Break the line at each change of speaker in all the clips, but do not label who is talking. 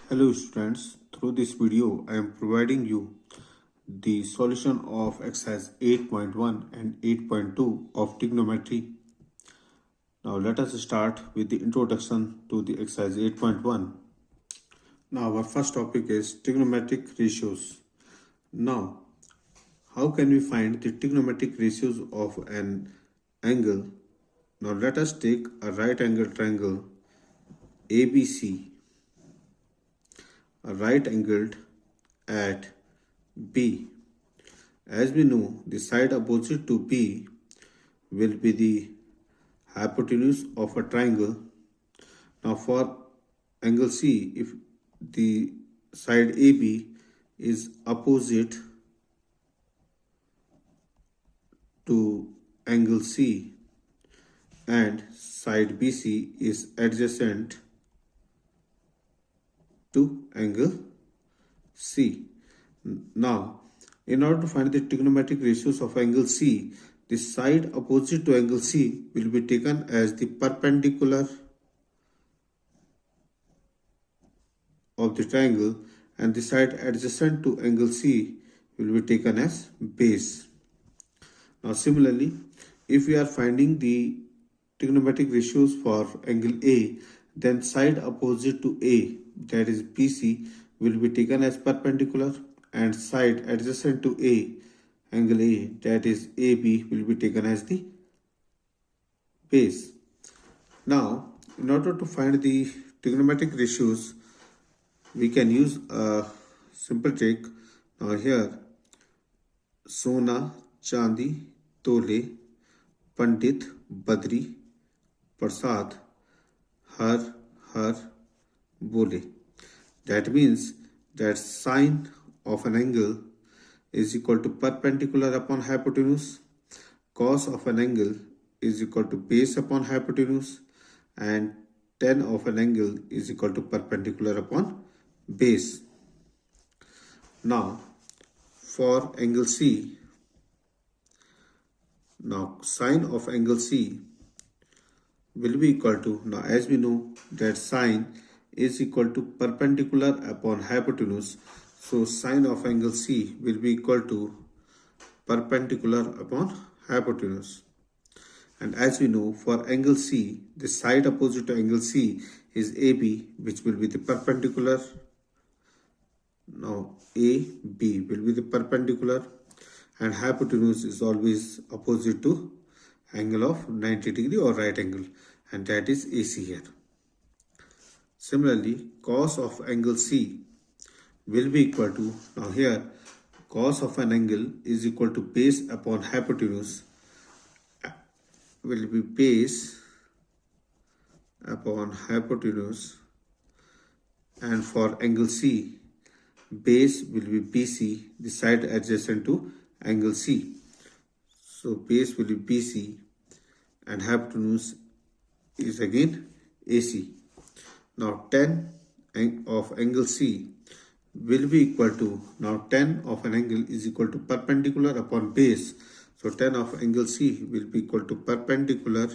Hello students, through this video I am providing you the solution of exercise 8.1 and 8.2 of trigonometry. Now let us start with the introduction to the exercise 8.1. Now our first topic is trigonometric ratios. Now how can we find the trigonometric ratios of an angle? Now let us take a right angle triangle ABC, a right angled at B. As we know, the side opposite to B will be the hypotenuse of a triangle. Now for angle C, if the side AB is opposite to angle C and side BC is adjacent to angle C. Now, in order to find the trigonometric ratios of angle C, the side opposite to angle C will be taken as the perpendicular of the triangle and the side adjacent to angle C will be taken as base. Now similarly, if we are finding the trigonometric ratios for angle A, then side opposite to A, that is BC, will be taken as perpendicular and side adjacent to A, angle A, that is AB, will be taken as the base. Now, in order to find the trigonometric ratios, we can use a simple trick. Now here, Sona, Chandi, Tole, Pandit, Badri, Prasad, Har, Bole. That means that sine of an angle is equal to perpendicular upon hypotenuse, cos of an angle is equal to base upon hypotenuse, and tan of an angle is equal to perpendicular upon base. Now for angle C, now sine of angle C will be equal to, now as we know that sine is equal to perpendicular upon hypotenuse, so sine of angle C will be equal to perpendicular upon hypotenuse. And as we know, for angle C, the side opposite to angle C is AB, which will be the perpendicular. Now AB will be the perpendicular and hypotenuse is always opposite to angle of 90 degree or right angle, and that is AC here. Similarly, cos of angle C will be equal to, now here cos of an angle is equal to base upon hypotenuse, will be base upon hypotenuse, and for angle C, base will be BC, the side adjacent to angle C. So base will be BC and hypotenuse is again AC. Now tan of angle C will be equal to, now tan of an angle is equal to perpendicular upon base. So tan of angle C will be equal to perpendicular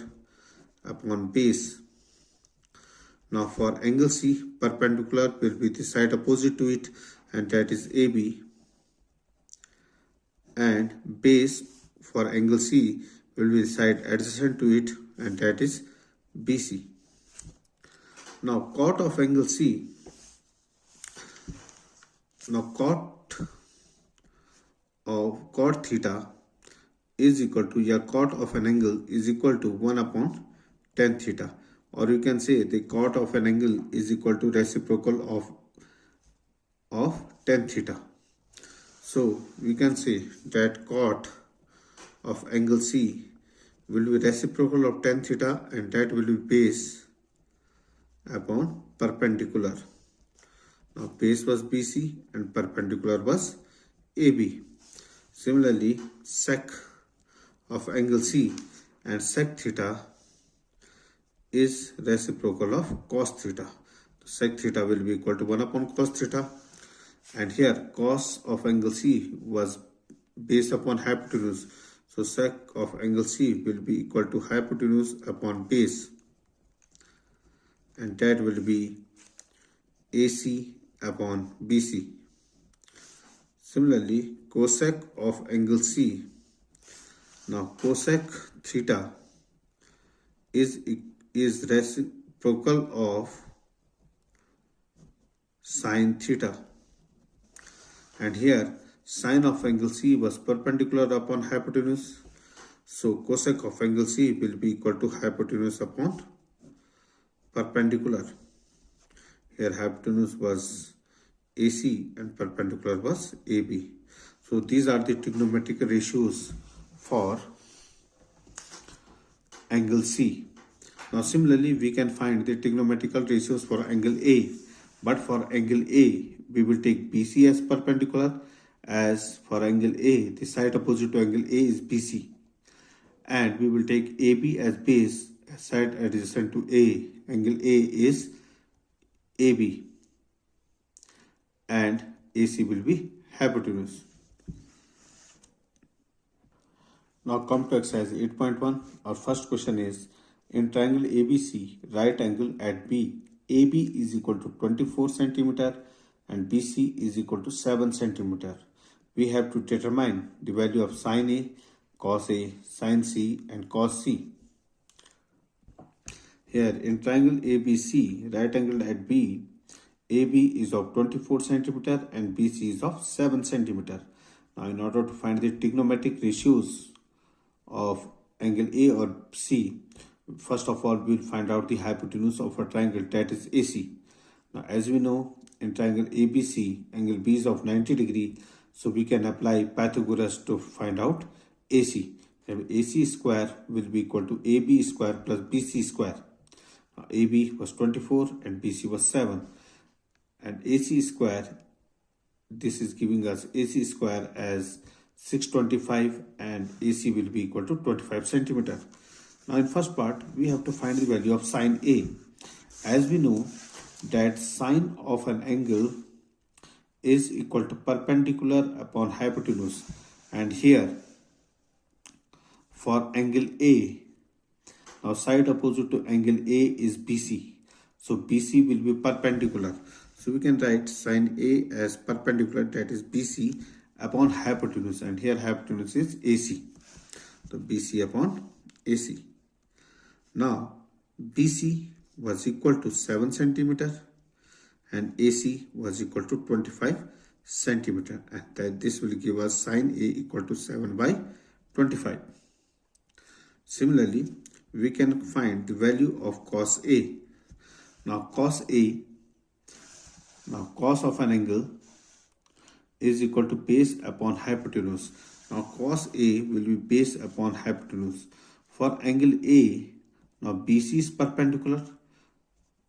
upon base. Now for angle C, perpendicular will be the side opposite to it, and that is AB, and base for angle C will be the side adjacent to it, and that is BC. Now cot of angle C, now cot theta is equal to, yeah, cot of an angle is equal to 1 upon tan theta, or you can say the cot of an angle is equal to reciprocal of tan theta. So we can say that cot of angle C will be reciprocal of tan theta, and that will be base upon perpendicular. Now base was BC and perpendicular was AB. Similarly, sec of angle C and sec theta is reciprocal of cos theta. Sec theta will be equal to 1 upon cos theta, and here cos of angle C was base upon hypotenuse, so sec of angle C will be equal to hypotenuse upon base, and that will be AC upon BC. Similarly, cosec of angle C. Now cosec theta is reciprocal of sine theta, and here sine of angle C was perpendicular upon hypotenuse, so cosec of angle C will be equal to hypotenuse upon perpendicular. Here hypotenuse was AC and perpendicular was AB. So these are the trigonometric ratios for angle C. Now similarly we can find the trigonometrical ratios for angle A, but for angle A we will take BC as perpendicular, as for angle A the side opposite to angle A is BC, and we will take AB as base, as side adjacent to A. Angle A is AB and AC will be hypotenuse. Now come to exercise 8.1. Our first question is, in triangle ABC, right angle at B, AB is equal to 24 cm and BC is equal to 7 cm. We have to determine the value of sin A, cos A, sin C and cos C. Here in triangle ABC, right angle at B, AB is of 24 cm and BC is of 7 cm. Now in order to find the trigonometric ratios of angle A or C, first of all we will find out the hypotenuse of a triangle, that is AC. Now as we know, in triangle ABC, angle B is of 90 degree, so we can apply Pythagoras to find out AC. AC square will be equal to AB square plus BC square. Now, AB was 24 and BC was 7, and AC square, this is giving us AC square as 625 and AC will be equal to 25 cm. Now in first part we have to find the value of sin A. As we know that sine of an angle is equal to perpendicular upon hypotenuse, and here for angle A, now side opposite to angle A is BC, so BC will be perpendicular, so we can write sin A as perpendicular, that is BC upon hypotenuse, and here hypotenuse is AC, so BC upon AC. Now BC was equal to 7 cm and AC was equal to 25 cm, and that this will give us sin A equal to 7 by 25. Similarly, we can find the value of cos A. Now cos of an angle is equal to base upon hypotenuse. Now cos A will be base upon hypotenuse. For angle A, now BC is perpendicular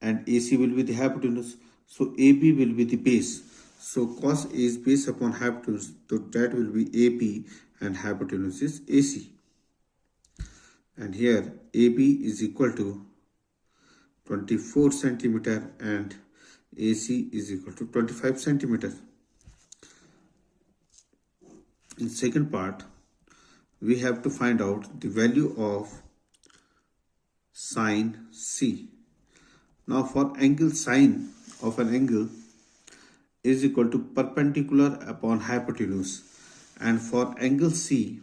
and AC will be the hypotenuse, so AB will be the base. So cos A is base upon hypotenuse, so that will be AB and hypotenuse is AC. And here AB is equal to 24 cm and AC is equal to 25 cm. In second part, we have to find out the value of sin C. Now for angle sine of an angle is equal to perpendicular upon hypotenuse, and for angle C,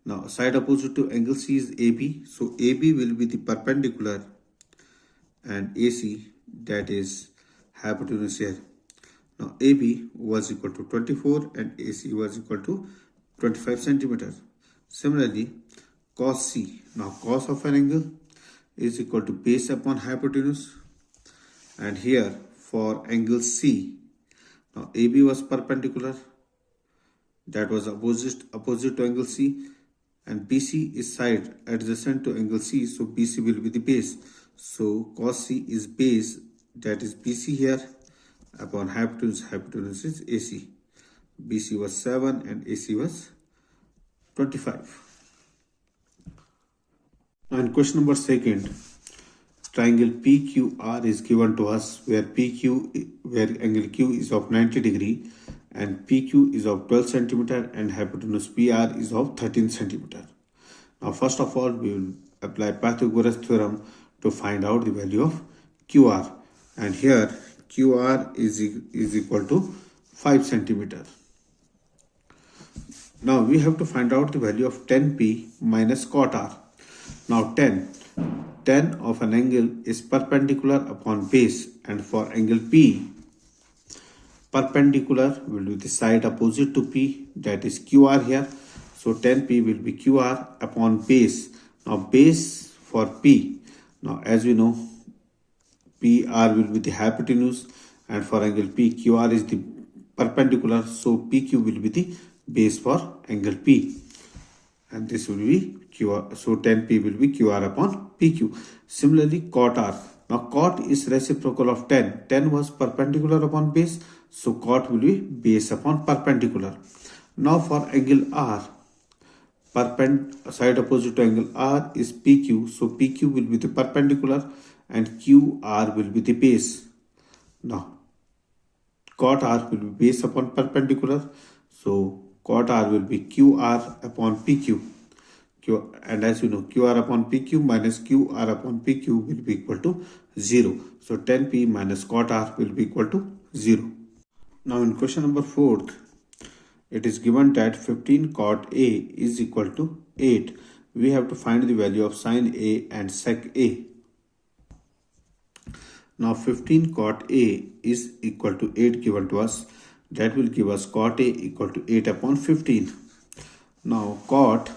now side opposite to angle C is AB, so AB will be the perpendicular and AC, that is hypotenuse here. Now AB was equal to 24 and AC was equal to 25 cm. Similarly, cos C, now cos of an angle is equal to base upon hypotenuse, and here for angle C, now AB was perpendicular, that was opposite to angle C, and BC is side adjacent to angle C, so BC will be the base, so cos C is base, that is BC here, upon hypotenuse is AC. BC was 7 and AC was 25. Now in question number second, triangle PQR is given to us, where angle Q is of 90 degree and PQ is of 12 cm and hypotenuse PR is of 13 cm. Now first of all we will apply Pythagoras theorem to find out the value of QR, and here QR is equal to 5 centimeter. Now we have to find out the value of 10p minus cot r. Now 10 of an angle is perpendicular upon base, and for angle P, perpendicular will be the side opposite to P, that is QR here. So 10p will be QR upon base. Now base for P, now as we know, PR will be the hypotenuse, and for angle PQR is the perpendicular, so PQ will be the base for angle P, and this will be QR, so 10p will be QR upon PQ. Similarly cot R, now cot is reciprocal of 10 was perpendicular upon base, so cot will be base upon perpendicular. Now for angle R, side opposite to angle R is PQ, so PQ will be the perpendicular and QR will be the base. Now cot R will be base upon perpendicular, so cot R will be QR upon PQ. And as you know, QR upon PQ minus QR upon PQ will be equal to 0. So 10p minus cot R will be equal to 0. Now in question number 4, it is given that 15 cot A is equal to 8. We have to find the value of sin A and sec A. Now 15 cot A is equal to 8 given to us. That will give us cot A equal to 8 upon 15. Now cot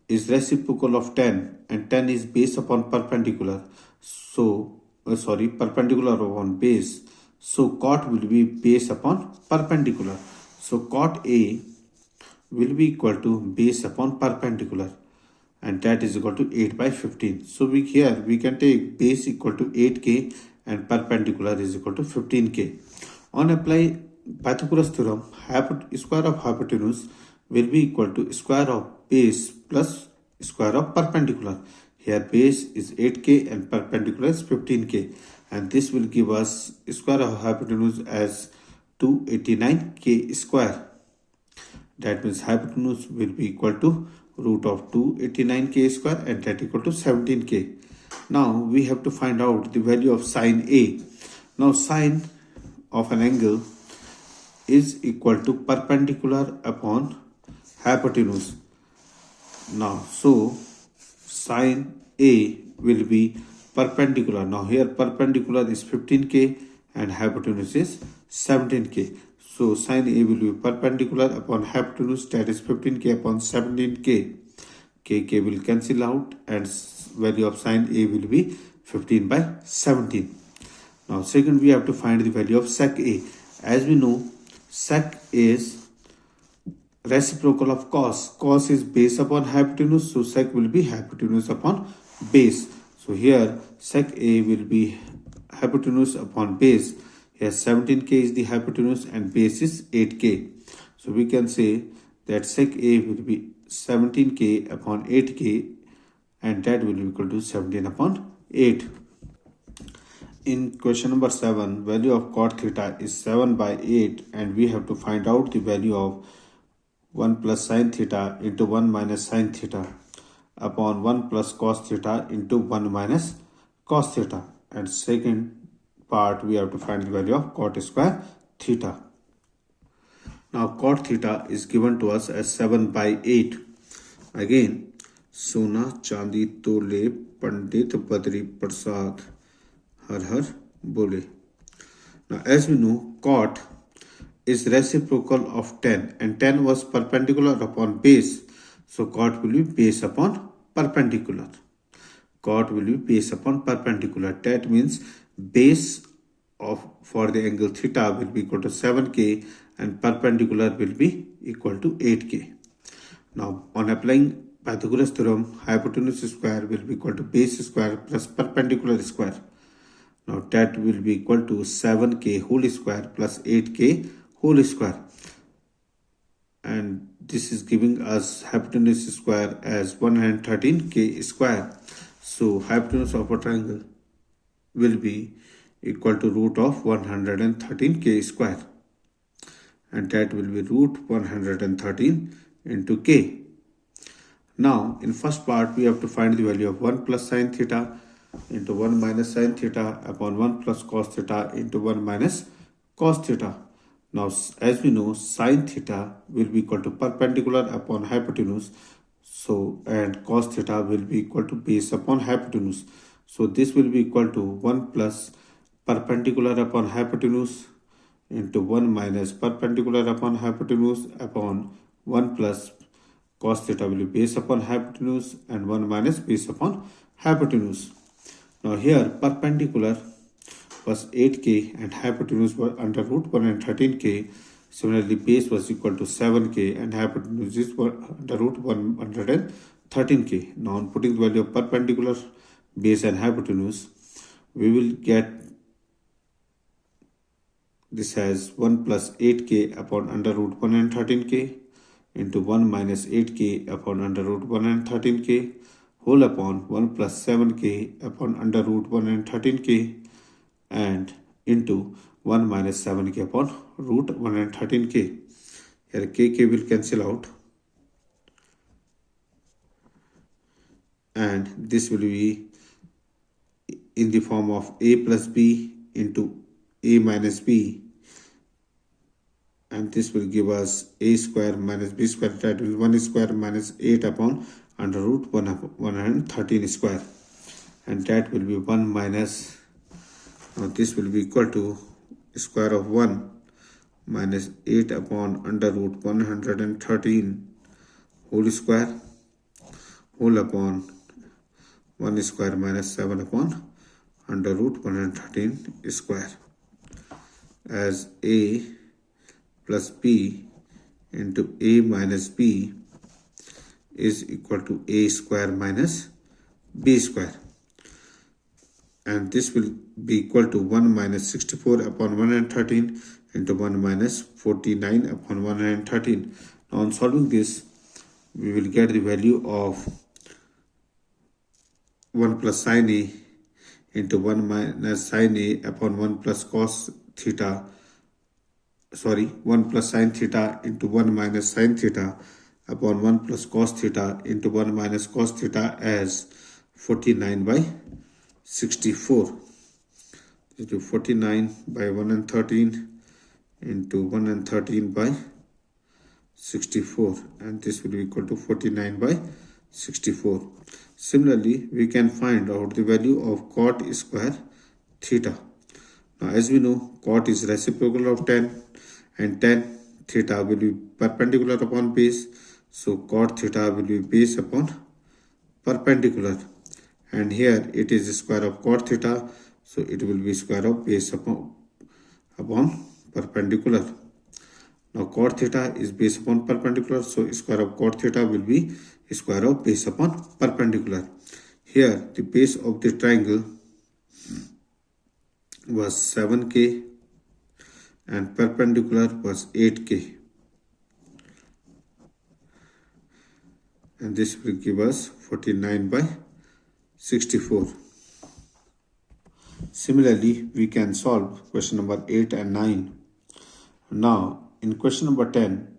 is reciprocal of 10 and 10 is base upon perpendicular. So, perpendicular upon base. So cot will be base upon perpendicular. So cot A will be equal to base upon perpendicular, and that is equal to 8 by 15. So here we can take base equal to 8k and perpendicular is equal to 15k. On apply Pythagoras theorem, square of hypotenuse will be equal to square of base plus square of perpendicular. Here base is 8k and perpendicular is 15k, and this will give us square of hypotenuse as 289k square. That means hypotenuse will be equal to root of 289k square, and that equal to 17k. Now we have to find out the value of sin A. Now sin of an angle is equal to perpendicular upon hypotenuse. Now so sin A will be perpendicular. Now here perpendicular is 15k and hypotenuse is 17k. So sin A will be perpendicular upon hypotenuse, that is 15k upon 17k. K will cancel out and value of sin A will be 15 by 17. Now second we have to find the value of sec A. As we know, sec is reciprocal of cos. Cos is base upon hypotenuse, so sec will be hypotenuse upon base. So here sec A will be hypotenuse upon base. Here 17k is the hypotenuse and base is 8k. So we can say that sec A will be 17k upon 8k, and that will be equal to 17 upon 8. In question number 7, value of cot theta is 7 by 8, and we have to find out the value of 1 plus sin theta into 1 minus sin theta upon 1 plus cos theta into 1 minus cos theta. And second part we have to find the value of cot square theta. Now cot theta is given to us as 7 by 8. Again, सोना चांदी तोले पंडित बद्री प्रसाद हर हर बोले. Now as we know, cot is reciprocal of 10 and 10 was perpendicular upon base. So cot will be base upon perpendicular. Cot will be base upon perpendicular. That means base for the angle theta will be equal to 7k and perpendicular will be equal to 8k. Now on applying Pythagoras theorem, hypotenuse square will be equal to base square plus perpendicular square. Now that will be equal to 7k whole square plus 8k whole square. And this is giving us hypotenuse square as 113k square. So hypotenuse of a triangle will be equal to root of 113k square. And that will be root 113 into k. Now in first part we have to find the value of 1 plus sin theta. into 1 minus sin theta upon 1 plus cos theta into 1 minus cos theta. Now as we know, sin theta will be equal to perpendicular upon hypotenuse. So and cos theta will be equal to base upon hypotenuse. So this will be equal to 1 plus perpendicular upon hypotenuse into 1 minus perpendicular upon hypotenuse upon 1 plus cos theta will be base upon hypotenuse and 1 minus base upon hypotenuse. Now here perpendicular was 8k and hypotenuse was under root 113k. Similarly, base was equal to 7k and hypotenuse is under root 113k. Now on putting the value of perpendicular, base and hypotenuse, we will get this as 1 plus 8k upon under root 113k into 1 minus 8k upon under root 113k whole upon 1 plus 7k upon under root 113k and into 1 minus 7k upon root 113k. Here k will cancel out and this will be in the form of a plus b into a minus b, and this will give us a square minus b square, that will 1 square minus 8 upon under root 113 square, and that will be 1 minus, now this will be equal to square of 1 minus 8 upon under root 113 whole square whole upon 1 square minus 7 upon under root 113 square, as a plus b into a minus b is equal to a square minus b square, and this will be equal to 1 minus 64 upon 113 into 1 minus 49 upon 113. Now on solving this, we will get the value of 1 plus sin a into 1 minus sin a upon 1 plus cos theta, 1 plus sin theta into 1 minus sin theta upon 1 plus cos theta into 1 minus cos theta as 49 by 64. This will be 49 by 113 into 113 by 64, and this will be equal to 49 by 64. Similarly, we can find out the value of cot square theta. Now as we know, cot is reciprocal of tan and tan theta will be perpendicular upon base. So cot theta will be base upon perpendicular, and here it is square of cot theta, so it will be square of base upon perpendicular. Now cot theta is base upon perpendicular, so square of cot theta will be square of base upon perpendicular. Here the base of the triangle was 7k and perpendicular was 8k, and this will give us 49 by 64. Similarly, we can solve question number 8 and 9. Now in question number 10,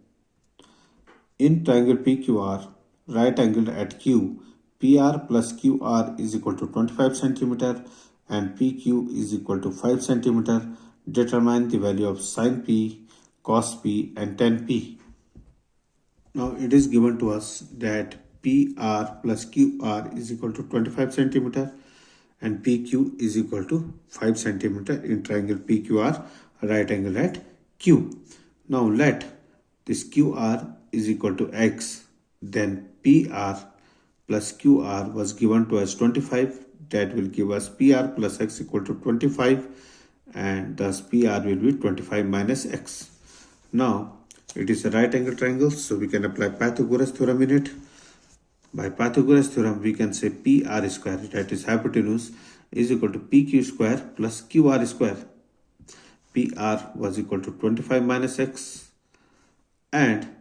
in triangle PQR, right angle at Q, PR plus QR is equal to 25 cm and PQ is equal to 5 cm. Determine the value of sin P, cos P and tan P. Now it is given to us that PR plus QR is equal to 25 cm and PQ is equal to 5 cm in triangle PQR, right angle at Q. Now let this QR is equal to X, then PR plus QR was given to us 25, that will give us PR plus X equal to 25, and thus PR will be 25 minus X. Now it is a right angle triangle, so we can apply Pythagoras theorem in it. By Pythagoras theorem, we can say PR square, that is hypotenuse, is equal to PQ square plus QR square. PR was equal to 25 minus X and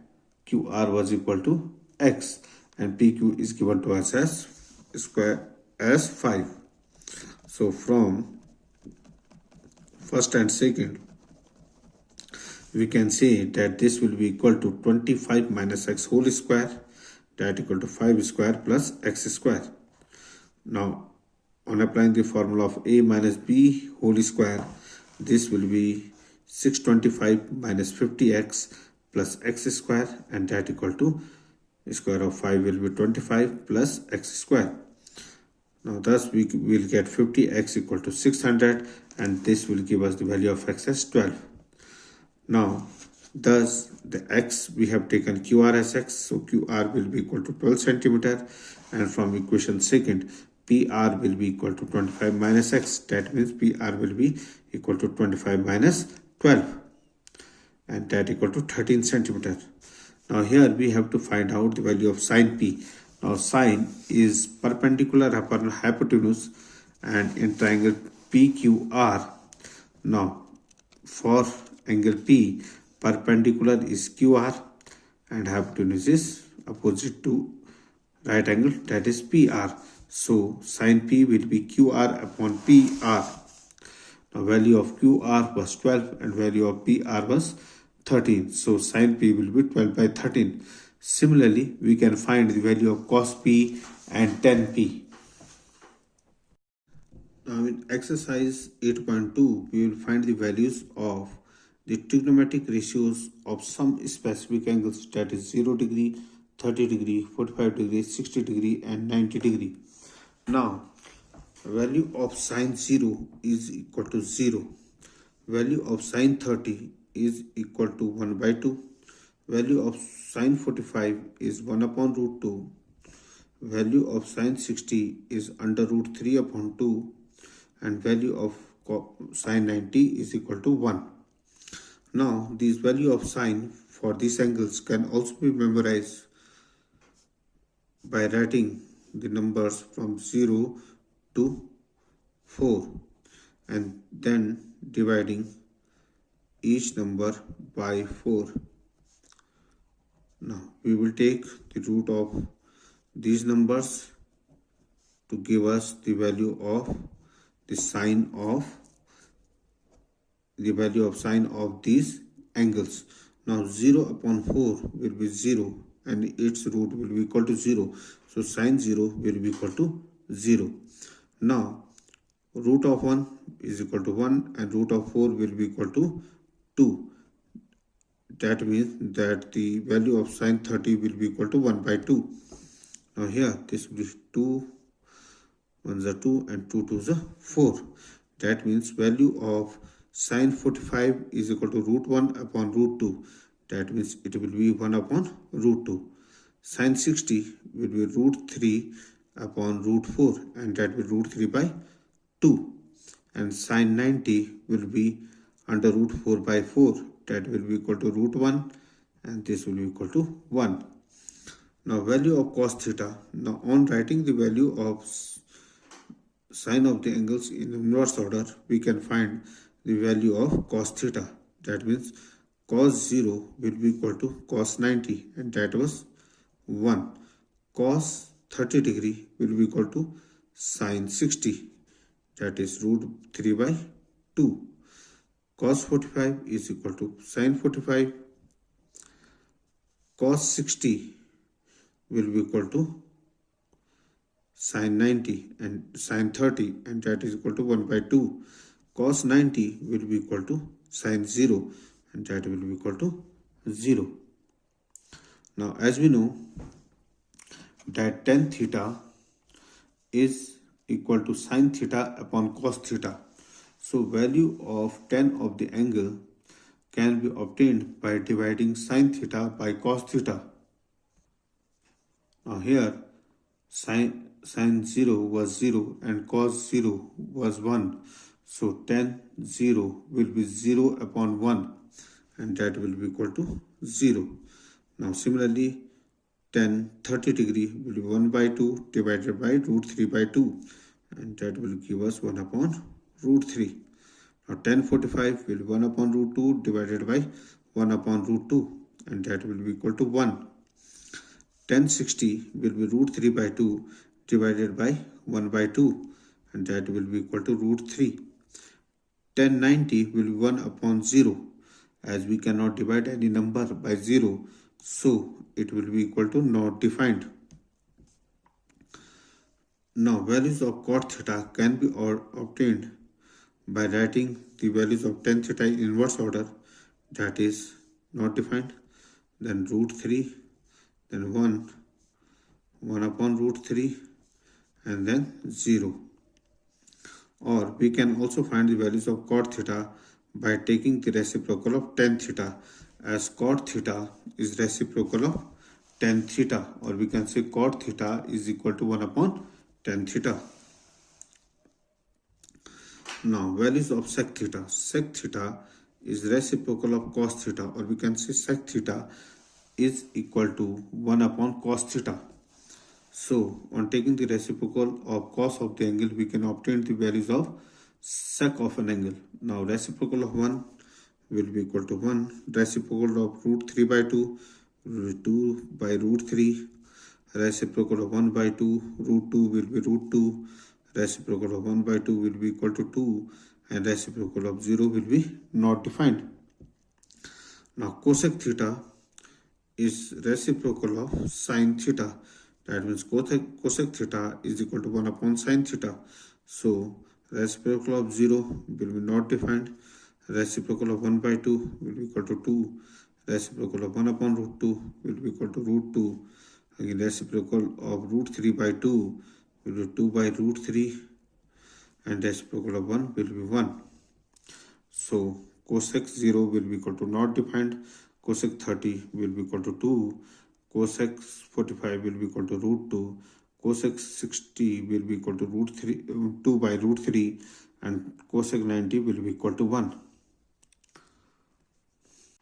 QR was equal to X, and PQ is given to us as square as 5. So from first and second, we can say that this will be equal to 25 minus X whole square, that equal to 5 square plus X square. Now On applying the formula of a minus b whole square, this will be 625 minus 50x plus x square, and that equal to square of 5 will be 25 plus x square. Now thus we will get 50x equal to 600, and this will give us the value of x as 12. Now thus the x, we have taken QR as x, so QR will be equal to 12 centimeter, and from equation second PR will be equal to 25 minus x, that means PR will be equal to 25 minus 12, and that equal to 13 centimeter. Now here we have to find out the value of sine P. Now sine is perpendicular upon hypotenuse and in triangle PQR. Now for angle P, perpendicular is QR and hypotenuse is opposite to right angle, that is PR. So sine P will be QR upon PR. Now value of QR was 12 and value of PR was 13. So sine P will be 12 by 13. Similarly, we can find the value of cos P and tan P. Now in exercise 8.2, we will find the values of the trigonometric ratios of some specific angles, that is 0 degree, 30 degree, 45 degree, 60 degree and 90 degree. Now value of sine 0 is equal to 0. Value of sine 30 is equal to 1 by 2. Value of sine 45 is 1 upon root 2. Value of sine 60 is under root 3 upon 2. And value of sine 90 is equal to 1. Now these value of sine for these angles can also be memorized by writing the numbers from 0 to 4 and then dividing each number by 4. Now we will take the root of these numbers to give us the value of the sine of these angles. Now 0 upon 4 will be 0 and its root will be equal to 0. So sine 0 will be equal to 0. Now root of 1 is equal to 1 and root of 4 will be equal to 2. That means that the value of sine 30 will be equal to 1 by 2. Now here this will be 2 1s are 2 and 2 2s are 4. That means value of sine 45 is equal to root 1 upon root 2. That means it will be 1 upon root 2. Sine 60 will be root 3 upon root 4 and that will root 3 by 2. And sine 90 will be under root 4 by 4. That will be equal to root 1 and this will be equal to 1. Now value of cos theta. Now on writing the value of sine of the angles in inverse order, we can find the value of cos theta. That means cos 0 will be equal to cos 90 and that was 1. Cos 30 degree will be equal to sine 60, that is root 3 by 2. Cos 45 is equal to sine 45. Cos 60 will be equal to sine 90 and sine 30 and that is equal to 1 by 2. Cos 90 will be equal to sine 0 and that will be equal to 0. Now as we know that tan theta is equal to sine theta upon cos theta. So value of tan of the angle can be obtained by dividing sine theta by cos theta. Now here sine 0 was 0 and cos 0 was 1. So tan 0 will be 0 upon 1 and that will be equal to 0. Now similarly tan 30 degree will be 1 by 2 divided by root 3 by 2 and that will give us 1 upon root 3. Now tan 45 will be 1 upon root 2 divided by 1 upon root 2 and that will be equal to 1. Tan 60 will be root 3 by 2 divided by 1 by 2 and that will be equal to root 3. Tan 90 will be 1 upon 0 as we cannot divide any number by 0, so it will be equal to not defined. Now values of cot theta can be obtained by writing the values of tan theta in inverse order, that is not defined, then root 3, then 1 upon root 3, and then 0. Or we can also find the values of cot theta by taking the reciprocal of tan theta, as cot theta is reciprocal of tan theta, or we can say cot theta is equal to 1 upon tan theta. Now values of sec theta. Sec theta is reciprocal of cos theta, or we can say sec theta is equal to 1 upon cos theta. So on taking the reciprocal of cos of the angle, we can obtain the values of sec of an angle. Now reciprocal of 1 will be equal to 1. Reciprocal of root 3 by 2, 2 by root 3. Reciprocal of 1 by 2, root 2 will be root 2. Reciprocal of 1 by 2 will be equal to 2, and reciprocal of 0 will be not defined. Now cosec theta is reciprocal of sin theta. That means cosec theta is equal to 1 upon sin theta. So reciprocal of 0 will be not defined. Reciprocal of 1 by 2 will be equal to 2. Reciprocal of 1 upon root 2 will be equal to root 2. Again, reciprocal of root 3 by 2 will be 2 by root 3, and reciprocal of 1 will be 1. So cosec 0 will be equal to not defined. Cosec 30 will be equal to 2. Cosec 45 will be equal to root 2. Cosec 60 will be equal to root 3, 2 by root 3, and cosec 90 will be equal to 1.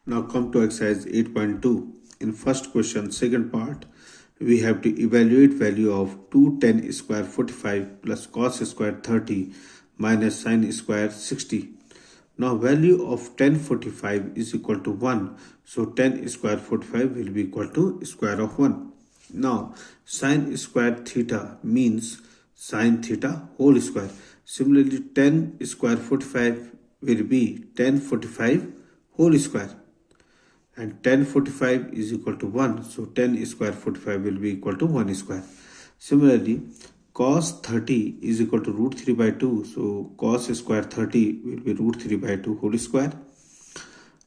Now come to exercise 8.2. In first question, second part, we have to evaluate value of 2 tan square 45 plus cos square 30 minus sin square 60. Now value of tan 45 is equal to 1. So tan square 45 will be equal to square of 1. Now sin square theta means sin theta whole square. Similarly, tan square 45 will be tan 45 whole square. And tan 45 is equal to 1. So tan square 45 will be equal to 1 square. Similarly, cos 30 is equal to root 3 by 2. So cos square 30 will be root 3 by 2 whole square.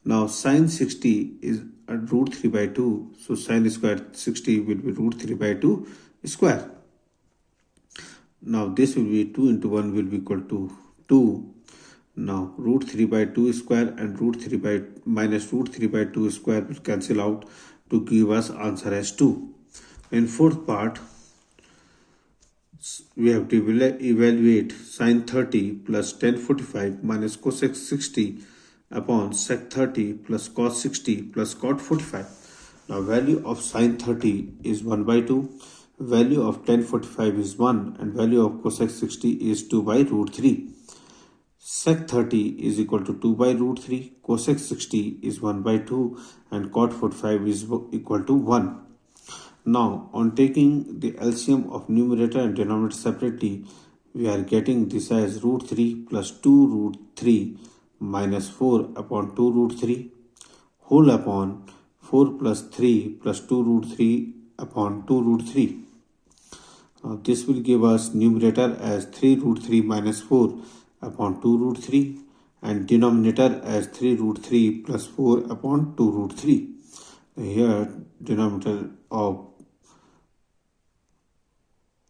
Now sin 60 is root 3 by 2. So sin square 60 will be root 3 by 2 square. Now this will be 2 into 1 will be equal to 2. Now root 3 by 2 square and root 3 by minus root 3 by 2 square will cancel out to give us answer as 2. In fourth part, we have to evaluate sin 30 plus tan 45 minus cosec 60 upon sec 30 plus cos 60 plus cot 45. Now value of sin 30 is 1 by 2, value of tan 45 is 1, and value of cosec 60 is 2 by root 3. Sec 30 is equal to 2 by root 3, cosec 60 is 1 by 2, and cot 45 is equal to 1. Now, on taking the LCM of numerator and denominator separately, we are getting this as root 3 plus 2 root 3 minus 4 upon 2 root 3 whole upon 4 plus 3 plus 2 root 3 upon 2 root 3. Now, this will give us numerator as 3 root 3 minus 4 upon 2 root 3 and denominator as 3 root 3 plus 4 upon 2 root 3. Here denominator of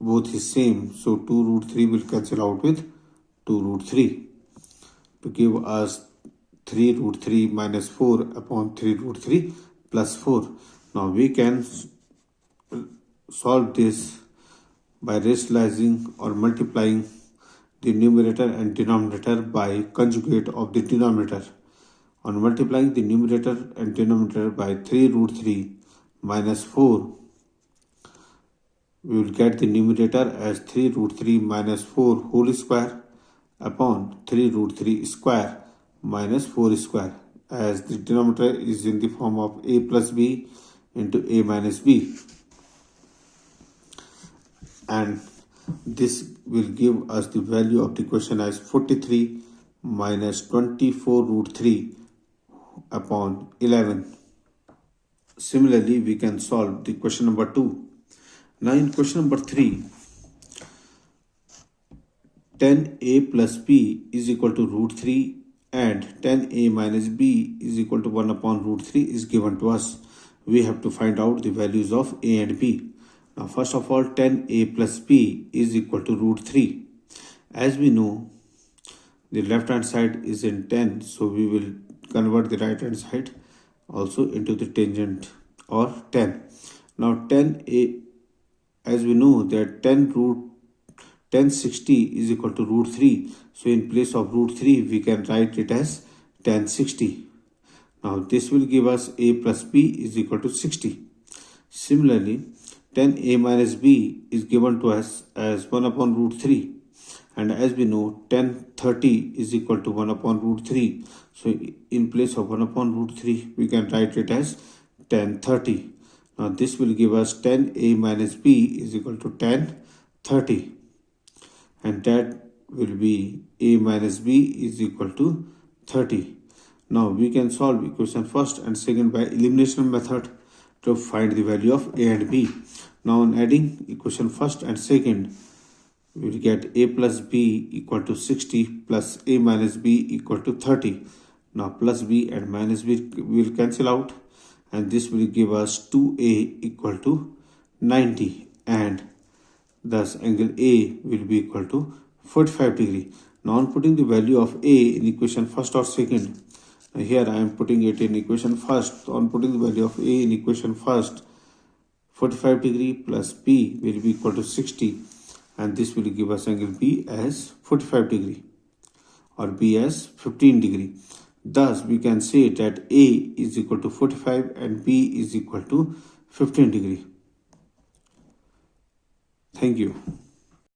both is same, so 2 root 3 will cancel out with 2 root 3 to give us 3 root 3 minus 4 upon 3 root 3 plus 4. Now we can solve this by rationalizing or multiplying the numerator and denominator by conjugate of the denominator. On multiplying the numerator and denominator by 3 root 3 minus 4, we will get the numerator as 3 root 3 minus 4 whole square upon 3 root 3 square minus 4 square, as the denominator is in the form of a plus b into a minus b. And this will give us the value of the equation as 43 minus 24 root 3 upon 11. Similarly, we can solve the question number 2. Now in question number 3, 10a plus b is equal to root 3 and 10a minus b is equal to 1 upon root 3 is given to us. We have to find out the values of a and b. Now first of all, 10a plus b is equal to root 3. As we know, the left hand side is in 10, so we will convert the right hand side also into the tangent or 10. Now 10a, as we know that 1060 is equal to root 3. So in place of root 3, we can write it as 1060. Now this will give us a plus b is equal to 60. Similarly, 10a minus b is given to us as 1 upon root 3. And as we know, 1030 is equal to 1 upon root 3. So in place of 1 upon root 3, we can write it as 1030. Now this will give us 10a minus b is equal to 1030. And that will be a minus b is equal to 30. Now we can solve equation first and second by elimination method to find the value of a and b. Now on adding equation first and second, we will get a plus b equal to 60 plus a minus b equal to 30. Now plus b and minus b will cancel out, and this will give us 2a equal to 90, and thus angle A will be equal to 45 degree. Now on putting the value of A in equation first or second, here I am putting it in equation first. On putting the value of A in equation first, 45 degree plus B will be equal to 60, and this will give us angle B as 45 degree or B as 15 degree. Thus we can say that A is equal to 45 and B is equal to 15 degree. Thank you.